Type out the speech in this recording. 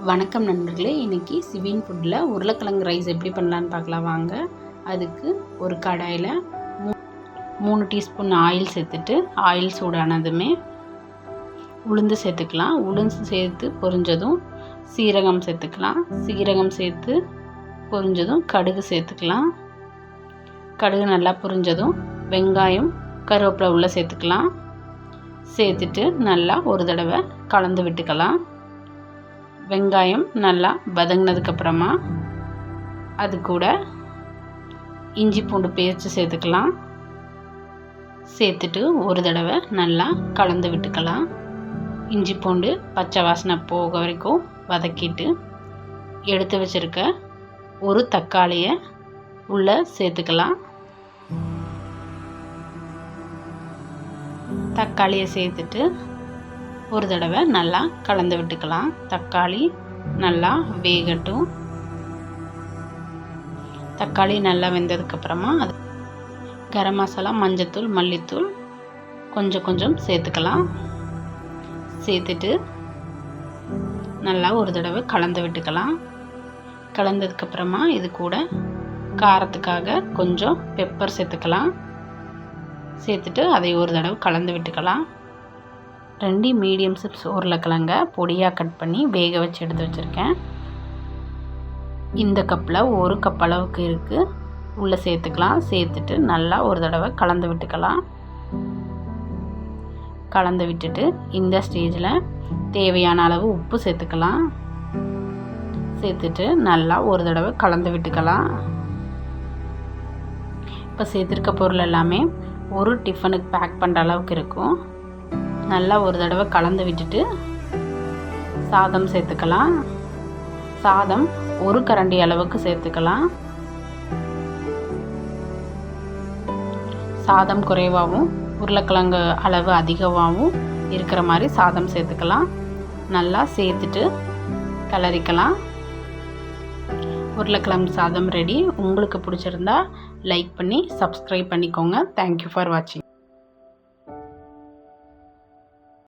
வணக்கம் நண்பர்களே, இன்றைக்கி சிவின் ஃபுட்டில் உருளைக்கிழங்கு ரைஸ் எப்படி பண்ணலான்னு பார்க்கலாம் வாங்க. அதுக்கு ஒரு கடாயில் 3 டீஸ்பூன் ஆயில் சேர்த்துட்டு, ஆயில் சூடானதுமே உளுந்து சேர்த்துக்கலாம். உளுந்து சேர்த்து பொரிஞ்சதும் சீரகம் சேர்த்துக்கலாம். சீரகம் சேர்த்து பொரிஞ்சதும் கடுகு சேர்த்துக்கலாம். கடுகு நல்லா பொரிஞ்சதும் வெங்காயம் கருவேப்பிலை உள்ள சேர்த்துக்கலாம். சேர்த்துட்டு நல்லா ஒரு தடவை கலந்து விட்டுக்கலாம். வெங்காயம் நல்லா வதங்கினதுக்கப்புறமா அது கூட இஞ்சி பூண்டு பேஸ்ட் சேர்த்துக்கலாம். சேர்த்துட்டு ஒரு தடவை நல்லா கலந்து விட்டுக்கலாம். இஞ்சி பூண்டு பச்சை வாசனை போக வரைக்கும் வதக்கிட்டு எடுத்து வச்சுருக்க ஒரு தக்காளியை உள்ளே சேர்த்துக்கலாம். தக்காளியை சேர்த்துட்டு ஒரு தடவை நல்லா கலந்து விட்டுக்கலாம். தக்காளி நல்லா வேகட்டும். தக்காளி நல்லா வெந்ததுக்கப்புறமா அது கரம் மசாலா, மஞ்சத்தூள், மல்லித்தூள் கொஞ்சம் சேர்த்துக்கலாம். சேர்த்துட்டு நல்லா ஒரு தடவை கலந்து விட்டுக்கலாம். கலந்ததுக்கப்புறமா இது கூட காரத்துக்காக கொஞ்சம் பெப்பர் சேர்த்துக்கலாம். சேர்த்துட்டு அதை ஒரு தடவை கலந்து விட்டுக்கலாம். 2 மீடியம் சைஸ் உருளைக்கிழங்க பொடியாக கட் பண்ணி வேக வச்சு எடுத்து வச்சுருக்கேன். இந்த கப்பில் 1 கப் அளவுக்கு இருக்குது, உள்ளே சேர்த்துக்கலாம். சேர்த்துட்டு நல்லா ஒரு தடவை கலந்து விட்டுக்கலாம். கலந்து விட்டுட்டு இந்த ஸ்டேஜில் தேவையான அளவு உப்பு சேர்த்துக்கலாம். சேர்த்துட்டு நல்லா ஒரு தடவை கலந்து விட்டுக்கலாம். இப்போ சேர்த்துருக்க பொருள் எல்லாமே ஒரு டிஃபனுக்கு பேக் பண்ணுற அளவுக்கு இருக்கும். நல்லா ஒரு தடவை கலந்து விட்டுட்டு சாதம் சேர்த்துக்கலாம். சாதம் 1 கரண்டி அளவுக்கு சேர்த்துக்கலாம். சாதம் குறைவாகவும் உருளைக்கிழங்கு அளவு அதிகமாகவும் இருக்கிற மாதிரி சாதம் சேர்த்துக்கலாம். நல்லா சேர்த்துட்டு கிளறிக்கலாம். உருளைக்கிழங்கு சாதம் ரெடி. உங்களுக்கு பிடிச்சிருந்தா லைக் பண்ணி சப்ஸ்கிரைப் பண்ணிக்கோங்க. தேங்க்யூ ஃபார் வாட்சிங்.